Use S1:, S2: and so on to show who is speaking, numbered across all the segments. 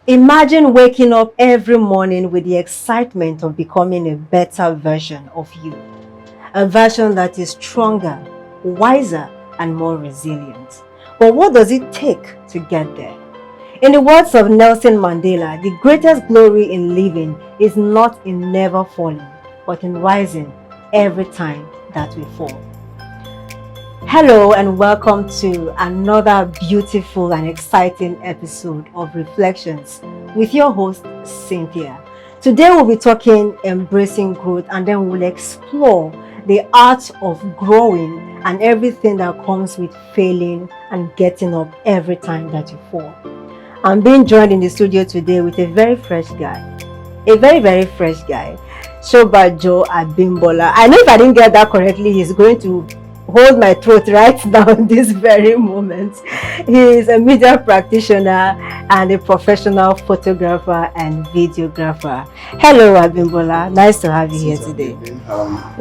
S1: Imagine waking up every morning with the excitement of becoming a better version of you. A version that is stronger, wiser, and more resilient. But what does it take to get there? In the words of Nelson Mandela, the greatest glory in living is not in never falling, but in rising every time that we fall. Hello and welcome to another beautiful and exciting episode of Reflections with your host, Cynthia. Today we'll be talking embracing growth, and then we'll explore the art of growing and everything that comes with failing and getting up every time that you fall. I'm being joined in the studio today with a very fresh guy. A very fresh guy. Shoba Joe Abimbola. I know if I didn't get that correctly, he's going to hold my throat right now in this very moment. He is a media practitioner and a professional photographer and videographer. Hello Abimbola, nice to have you here today.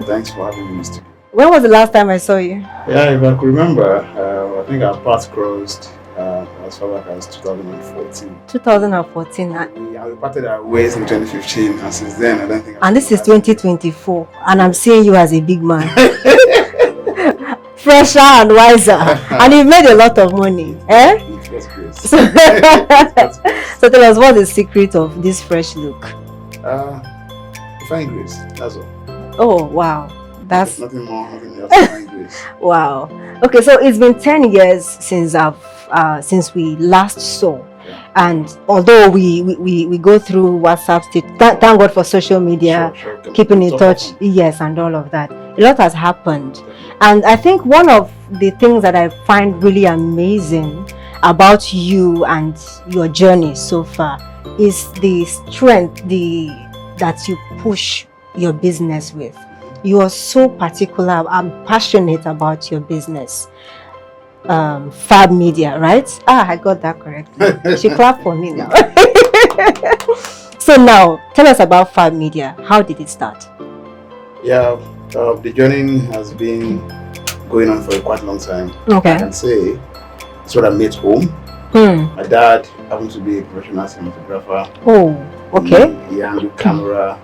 S2: Thanks for having me in the studio.
S1: When was the last time I saw you?
S2: Yeah, if I could remember, I think our paths crossed as far back as 2014.
S1: 2014.
S2: We parted our ways in 2015, and since then I don't think.
S1: And this is 2024, and I'm seeing you as a big man. Fresher and wiser, and you've made a lot of money, eh?
S2: That's great.
S1: So tell us, what's the secret of this fresh look?
S2: Divine grace, that's all.
S1: Oh wow, that's
S2: nothing more, nothing else. Divine grace.
S1: Wow. Okay, so it's been 10 years since we last saw. And although we go through WhatsApp, thank God for social media,
S2: Sure.
S1: keeping in touch, yes, and all of that. A lot has happened. And I think one of the things that I find really amazing about you and your journey so far is the strength that you push your business with. You are so particular and passionate about your business. Fab Media, right? I got that correctly. You should clap for me now. So now, tell us about Fab Media. How did it start?
S2: Yeah, the journey has been going on for a quite long time.
S1: Okay.
S2: I can say it's what I made home. My dad happened to be a professional cinematographer.
S1: Oh, okay.
S2: He handled camera,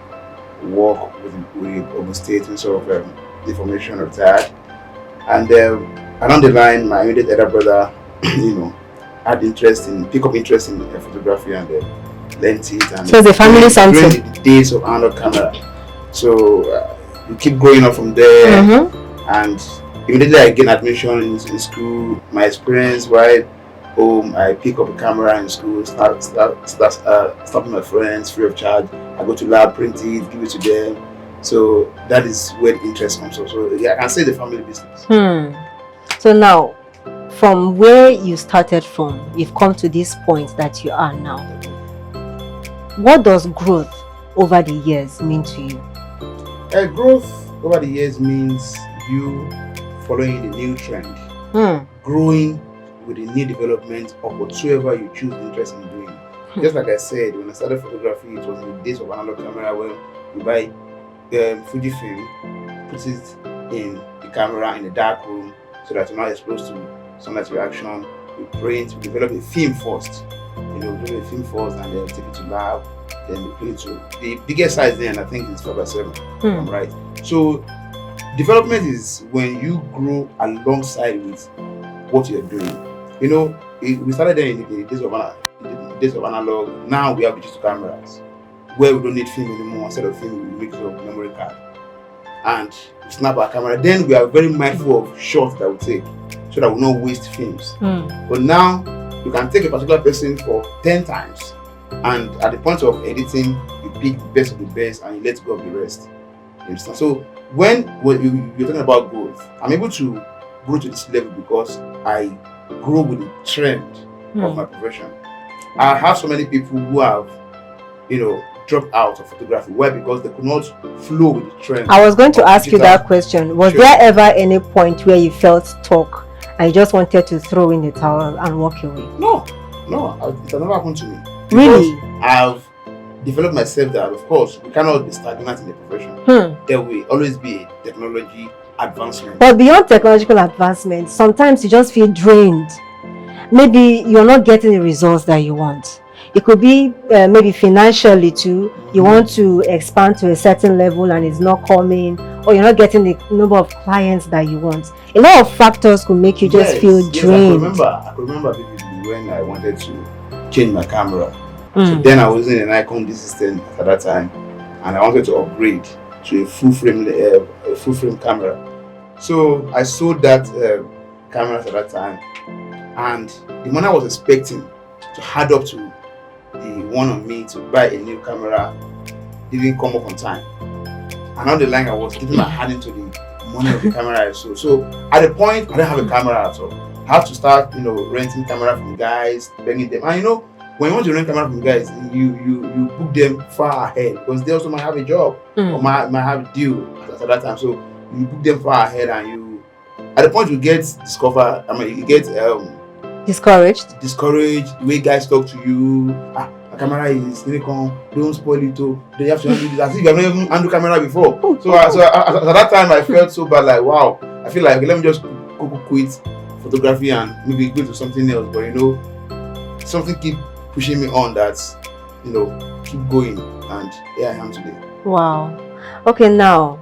S2: work with Ogun State and sort of information retired. And along the line, my immediate elder brother, had pick up interest in photography and lent it. And
S1: so the family something.
S2: During the days of analog camera. So we keep growing up from there. And immediately I gain admission in school. My experience while home, I pick up a camera in school, start with my friends free of charge. I go to lab, print it, give it to them. So that is where the interest comes from. So yeah, I can say the family business.
S1: So now, from where you started from, you've come to this point that you are now. What does growth over the years mean to you?
S2: Growth over the years means you following the new trend, growing with the new development of whatsoever you choose interest in doing. Just like I said, when I started photography, it was in the days of analog camera where you buy Fuji film, put it in the camera in a dark room so that you're not exposed to sunlight reaction. We print, we develop a film first. Develop a film first and then take it to lab. Then we print it to the biggest size. Then I think it's 5x7. I'm right. So development is when you grow alongside with what you're doing. We started there in the days of analog. Now we have digital cameras where we don't need film anymore. Instead of film, we make a memory card and we snap our camera. Then we are very mindful of shots that we take so that we don't waste films. But now you can take a particular person for 10 times, and at the point of editing, you pick the best of the best and you let go of the rest. You understand? So when you're talking about growth, I'm able to grow to this level because I grow with the trend of my profession. I have so many people who have, dropped out of photography. Why? Because they could not flow with the trend.
S1: I was going to ask you that question. Was there ever any point where you felt stuck and you just wanted to throw in the towel and walk away?
S2: No, it has never happened to me.
S1: Really?
S2: I've developed myself that, of course, we cannot be stagnant in the profession. There will always be technology advancement.
S1: But beyond technological advancement, sometimes you just feel drained. Maybe you're not getting the results that you want. It could be maybe financially too. You want to expand to a certain level and it's not coming, or you're not getting the number of clients that you want. A lot of factors could make you just feel drained.
S2: I could remember vividly when I wanted to change my camera. So then I was in an Icon D system at that time, and I wanted to upgrade to a full frame camera. So I sold that camera at that time, and the money I was expecting to add up to the one on me to buy a new camera didn't come up on time. And on the line I was getting my hand into the money of the camera I sold. So at the point I didn't have a camera at all. I had to start, renting camera from guys, bringing them. And when you want to rent camera from guys, you book them far ahead because they also might have a job or might have a deal at that time. So you book them far ahead, and at the point you get discovered. You get
S1: discouraged.
S2: The way guys talk to you. The camera is don't spoil it. They have to handle this as if you have never handled camera before. So at that time I felt so bad. Like, wow, I feel like let me just quit photography and maybe go to something else. But something keep pushing me on that, keep going, and here I am today.
S1: Wow. Okay, now,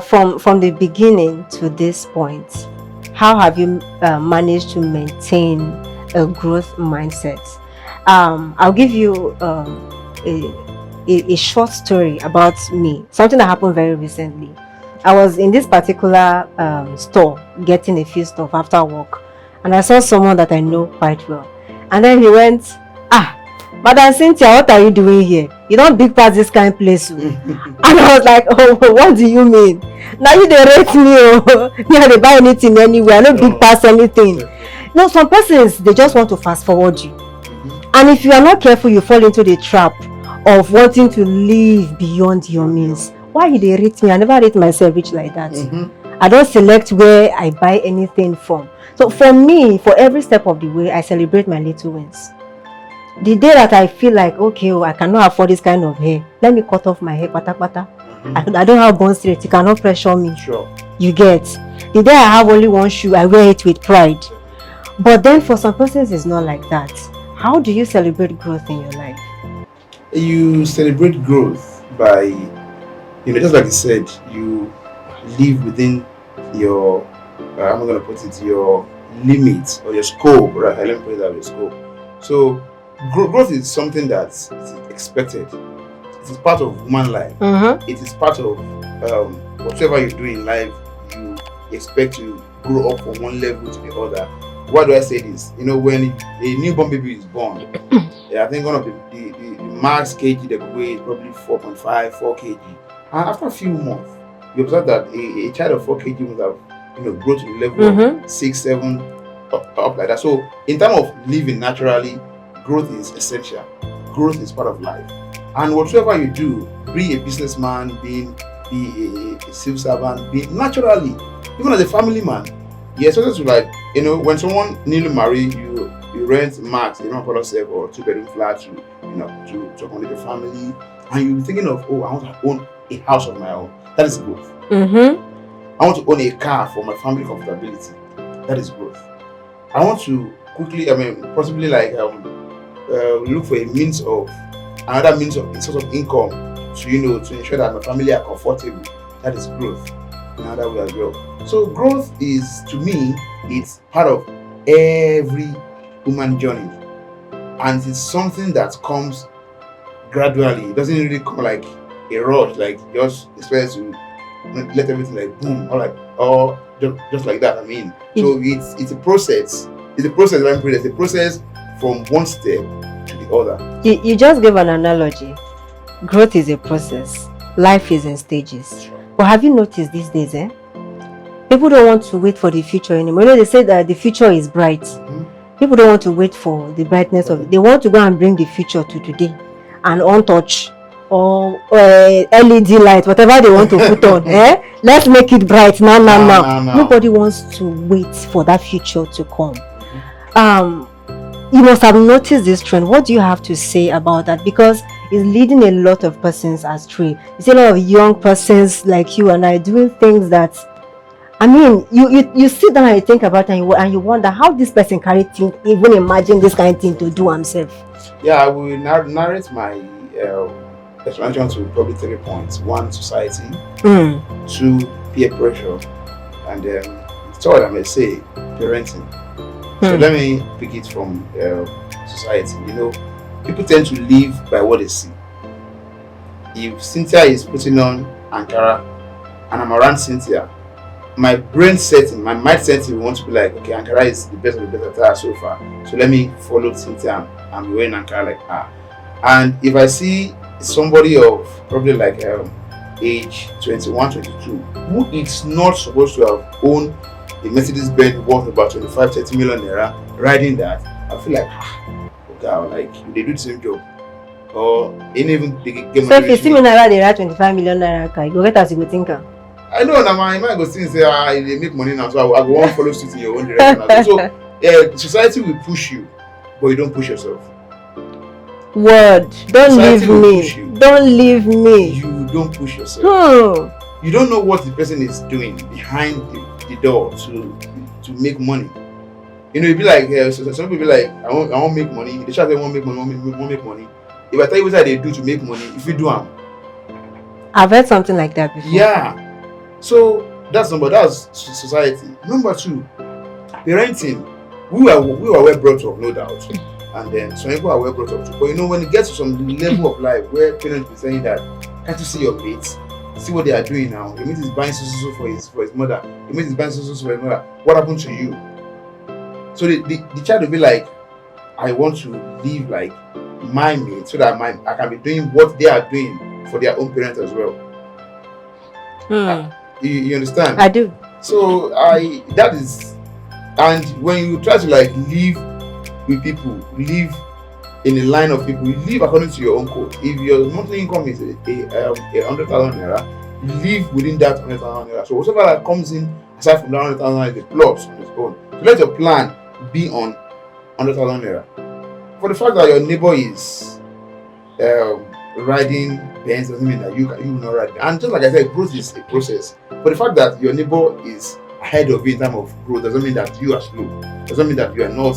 S1: from the beginning to this point, how have you managed to maintain a growth mindset? I'll give you a short story about me. Something that happened very recently. I was in this particular store getting a few stuff after work, and I saw someone that I know quite well. And then he went, Madam Cynthia, what are you doing here? You don't big pass this kind of place. And I was like, oh, what do you mean? Now you they rate me, they buy anything anywhere. I don't big pass anything. No, some persons, they just want to fast forward you. And if you are not careful, you fall into the trap of wanting to live beyond your means. Why they rate me? I never rate myself rich like that. I don't select where I buy anything from. So for me, for every step of the way, I celebrate my little wins. The day that I feel like, okay, I cannot afford this kind of hair, let me cut off my hair, pata. I don't have bone straight, you cannot pressure me.
S2: Sure.
S1: You get. The day I have only one shoe, I wear it with pride. But then for some persons, it's not like that. How do you celebrate growth in your life?
S2: You celebrate growth by, just like you said, you live within your, I'm going to put it, your limits or your scope, right? Let me put it that way, scope. So growth is something that's expected. It is part of human life. It is part of whatever you do in life. You expect to grow up from one level to the other. Why do I say this? When a newborn baby is born, I think one of the max kg they could weigh is probably 4.5, 4 kg. And after a few months, you observe that a child of 4 kg would have grown to the level of 6, 7, up like that. So in terms of living naturally, growth is essential. Growth is part of life. And whatever you do, be a businessman, be a civil servant, be naturally, even as a family man, you're supposed to when someone newly married, you rent max, you don't call yourself or 2-bedroom flat to accommodate the family, and you're thinking of, I want to own a house of my own. That is growth. I want to own a car for my family comfortability. That is growth. I want to quickly, possibly look for another means of source of income to ensure that my family are comfortable. That is growth in another way as well. So growth is, to me, it's part of every human journey, and it's something that comes gradually. It doesn't really come like a rush, like just expect to let everything boom, or just like that. So it's a process. It's a process. It's a process from one step to the other.
S1: You just gave an analogy. Growth is a process. Life is in stages. But have you noticed these days, people don't want to wait for the future anymore. They say that the future is bright. People don't want to wait for the brightness of it. They want to go and bring the future to today and untouch or LED light, whatever they want to put on. Let's make it bright now. Nobody wants to wait for that future to come. You must have noticed this trend. What do you have to say about that? Because it's leading a lot of persons astray. You see a lot of young persons like you and I doing things that I mean, you sit down and you think about it and you wonder how this person can even imagine this kind of thing to do himself.
S2: Yeah, I will narrate my explanation to probably 3 points. One, society. Two, peer pressure. And third, I may say, parenting. So let me pick it from society. You know, people tend to live by what they see. If Cynthia is putting on Ankara and I'm around Cynthia, my brain setting, my mind setting wants to be like, okay, Ankara is the best of the best attire so far. So let me follow Cynthia and wearing Ankara like her. And if I see somebody of probably like age 21, 22, who is not supposed to have owned a Mercedes Benz worth about 25, 30 million naira, riding that, I feel like, okay, like they do the same job. Or even they get
S1: so if you see me naira, they ride 25 million naira car, you go get as you go think.
S2: I know now my mind goes think say they make money now, so I go on follow suit in your own direction. So society will push you, but you don't push yourself.
S1: Word, don't leave me. Don't leave me.
S2: You don't push yourself. You don't know what the person is doing behind the door to make money. You know, it'd be like some people be like, I want make money. They try to want make money. If I tell you what they do to make money, if you do them.
S1: I've heard something like that before.
S2: Yeah. So that's society. Number two, parenting. We are well brought up, no doubt. And then some people are well brought up too. But you know, when it gets to some level of life where parents be saying that, can't you see your mates? See what they are doing now. Your mate is buying so for his mother. Your mate is buying so for his mother. What happened to you? So the child will be like, I want to live like my mate so that I can be doing what they are doing for their own parents as well. You understand?
S1: I do.
S2: So that is, and when you try to like live with people, live in a line of people, you live according to your own code. If your monthly income is a 100,000 naira, live within that 100,000 naira. So whatever that comes in aside from that 100,000 naira is a plus on its own. So let your plan be on 100,000 naira. For the fact that your neighbor is riding Benz doesn't mean that you will not ride. And just like I said, growth is a process. But the fact that your neighbor is ahead of you in terms of growth doesn't mean that you are slow. Doesn't mean that you are not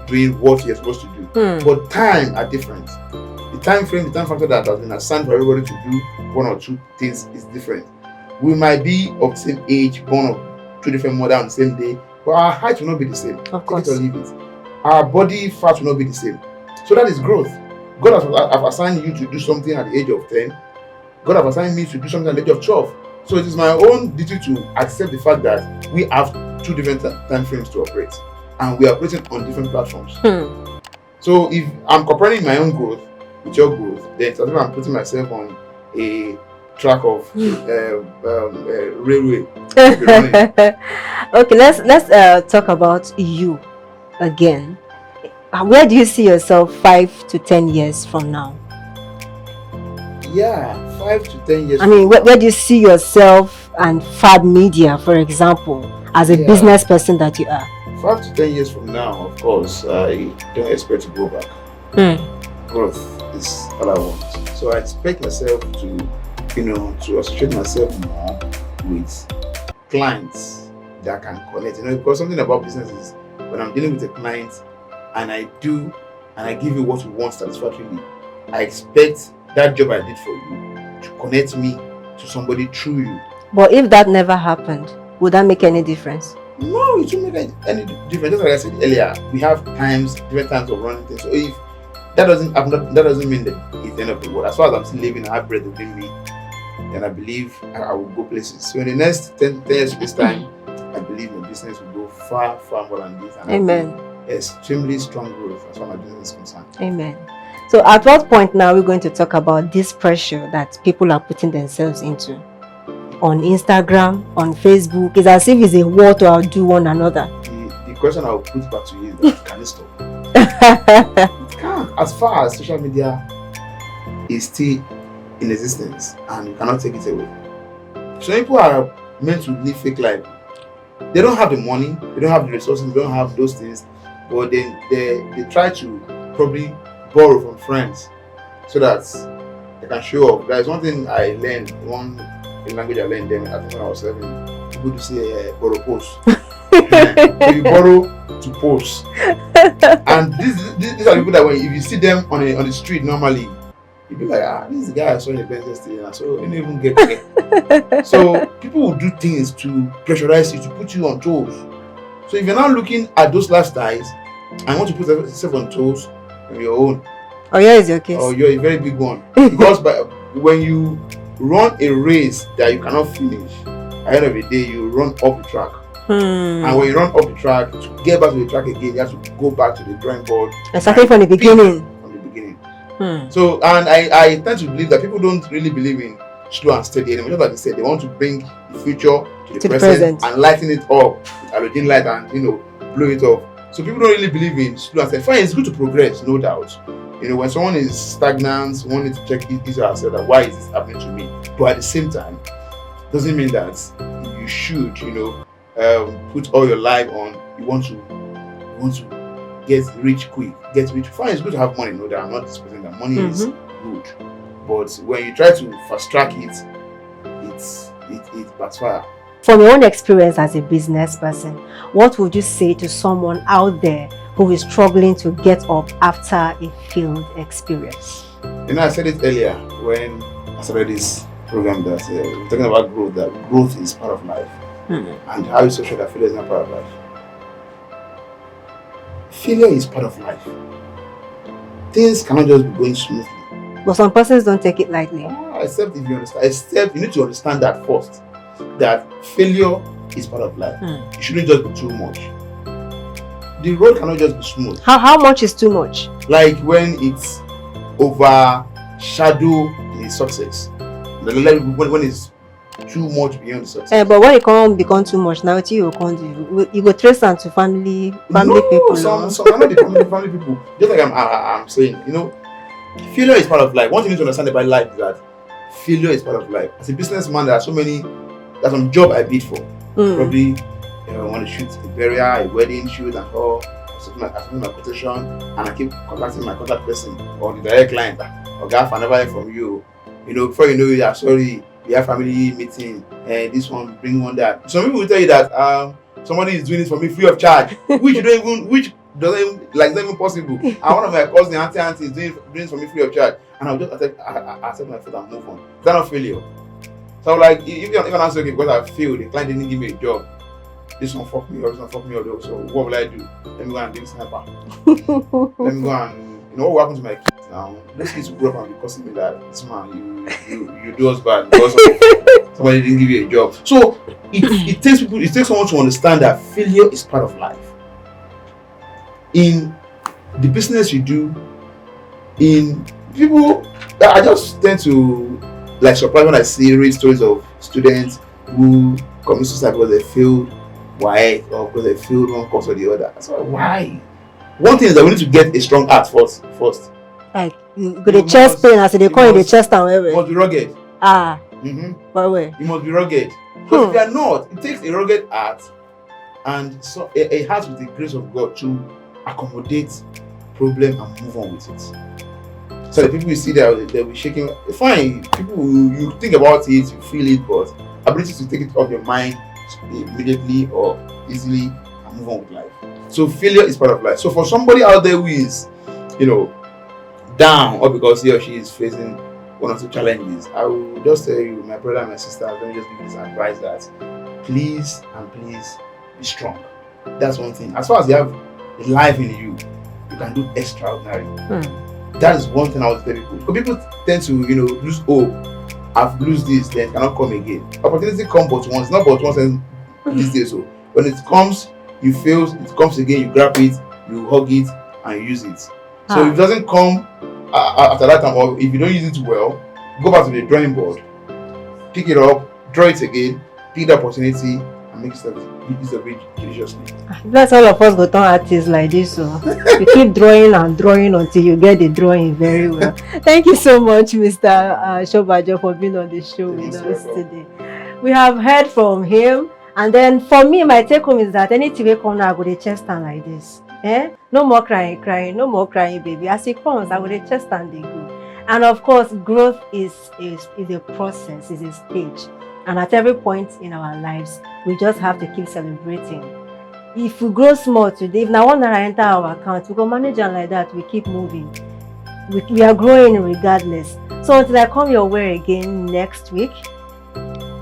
S2: doing what you're supposed to do. But time are different. The time frame, the time factor that has been assigned for everybody to do one or two things is different. We might be of the same age, born of two different mothers on the same day, but our height will not be the same.
S1: Of course.
S2: Take it or leave it. Our body fat will not be the same. So that is growth. God has assigned you to do something at the age of 10. God has assigned me to do something at the age of 12. So it is my own duty to accept the fact that we have two different time frames to operate. And we are operating on different platforms. So if I'm comparing my own growth with your growth, then it's as if I'm putting myself on a track of railway.
S1: Okay, let's talk about you again. Where do you see yourself 5 to 10 years from now?
S2: Yeah, 5 to 10 years.
S1: I mean, where do you see yourself and Fab Media, for example, as a business person that you are?
S2: 5 to 10 years from now, of course, I don't expect to go back. Growth is all I want. So I expect myself to, to associate myself more with clients that can connect. Because something about business is when I'm dealing with a client and I give you what you want satisfactorily, I expect that job I did for you to connect me to somebody through you. But
S1: if that never happened, would that make any difference?
S2: No, it shouldn't make any difference. Just like I said earlier, we have different times of running things. So if that doesn't happen, that doesn't mean that it's the end of the world. As far as I'm still living, I have breath within me, then I believe I will go places. So in the next 10 years this time, I believe my business will go far, far more than this. And
S1: amen.
S2: Extremely strong growth as far as my business is concerned.
S1: Amen. So at what point now we're going to talk about this pressure that people are putting themselves into? On Instagram, on Facebook, it's as if it's a war to outdo one another.
S2: The question I will put back to you is that can it stop? It can't. As far as social media is still in existence and you cannot take it away. So people are meant to live fake life. They don't have the money, they don't have the resources, they don't have those things, but they try to probably borrow from friends so that they can show off. There is one thing I learned, one language I learned then I think when I was 7. people to say borrow post. So you borrow to post. And these are people that when if you see them on the street normally, you'll be like, this is the guy I saw in the bench yesterday, so you don't even get there. So people will do things to pressurize you, to put you on toes. So if you're now looking at those lifestyles and want to put yourself on toes on your own,
S1: oh yeah, is your case.
S2: Oh, you're a very big one. Because when you run a race that you cannot finish, at the end of the day, you run off the track. And when you run off the track, to get back to the track again, you have to go back to the drawing board.
S1: Starting from the beginning.
S2: So, and I tend to believe that people don't really believe in slow and steady anymore. Just like they said, they want to bring the future to the present and lighten it up with halogen light and blow it off. So people don't really believe in slow and steady. Fine, it's good to progress, no doubt. When someone is stagnant, someone needs to check it ourselves that why is this happening to me? But at the same time, doesn't mean that you should, put all your life on you want to get rich quick, get rich. Fine, it's good to have money, no doubt. I'm not disputing that money is good. But when you try to fast track it backfire.
S1: From your own experience as a business person, what would you say to someone out there who is struggling to get up after a failed experience?
S2: I said it earlier when I started this program that we're talking about growth, that growth is part of life. And how is so sure that failure is not part of life? Failure is part of life. Things cannot just be going smoothly.
S1: But some persons don't take it lightly.
S2: Except if you understand. Except you need to understand that first. That failure is part of life. It shouldn't just be too much. The road cannot just be smooth.
S1: How much is too much?
S2: Like when it's overshadow the success. When it's too much beyond the success.
S1: But when it can't become too much, now you can't do. You go trace them to family people.
S2: Some are not the family people. Just like I'm saying, failure is part of life. One thing you need to understand about life is that failure is part of life. As a businessman, there's some job I bid for. Probably I want to shoot a burial, a wedding shoot and all. I submit my quotation and I keep contacting my contact person or the direct client. Gaf, I never heard from you. Before you know it, I'm sorry, we have family meeting and this one bring one that. Some people will tell you that somebody is doing it for me free of charge, which doesn't even possible. And one of my cousins, auntie is doing it for me free of charge, and I'll just accept my foot and move on. Is that not failure? So if an answer okay because I failed, the client didn't give me a job. This one fuck me up, this one fuck me up. So what will I do? Let me go and do sniper. Let me go and what will happen to my kids now? Those kids will grow up and be cussing me that this man you do us bad because somebody didn't give you a job. So it takes someone to understand that failure is part of life. In the business you do, in people, I just tend to surprise when I read stories of students who commit suicide because they failed why or because they failed one course or the other. So why? One thing is that we need to get a strong heart first.
S1: Like you got the chest pain as they call it the chest and whatever.
S2: You must be rugged.
S1: By way.
S2: You must be rugged. Because if you are not, it takes a rugged heart and so a heart with the grace of God to accommodate problem and move on with it. So the people you see there, they'll be shaking. Fine, people you think about it, you feel it, but ability to take it off your mind immediately or easily and move on with life. So failure is part of life. So for somebody out there who is, down or because he or she is facing one or two challenges, I will just tell you, my brother and my sister, let me just give you this advice that please be strong. That's one thing. As far as you have a life in you can do extraordinary. That is one thing I would tell people. Because people tend to, lose hope. I've lose this, then it cannot come again. Opportunity comes but once, not but once in these days. So when it comes, you fail, it comes again, you grab it, you hug it, and you use it. So if it doesn't come after that time, or if you don't use it well, go back to the drawing board, pick it up, draw it again, pick the opportunity, and make yourself use of it deliciously.
S1: That's all of us go turn artists like this. So you keep drawing and drawing until you get the drawing very well. Thank you so much, Mr. Shobajo, for being on the show with us today. We have heard from him, and then for me, my take home is that anything we come now, I go to chest stand like this. No more crying, no more crying, baby. As it comes, I go to chest stand they go. And of course, growth is a process, is a stage. And at every point in our lives, We just have to keep celebrating. If we grow small today, if now one naira enter our account, we go manage am like that. We keep moving. We are growing regardless. So until I come your way again next week,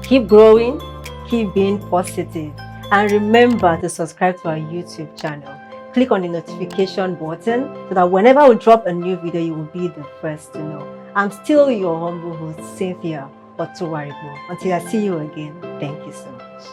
S1: keep growing, keep being positive, and remember to subscribe to our YouTube channel. Click on the notification button so that whenever we drop a new video, you will be the first to know. I'm still your humble host, Cynthia Otuwaribo. Until I see you again, thank you so much.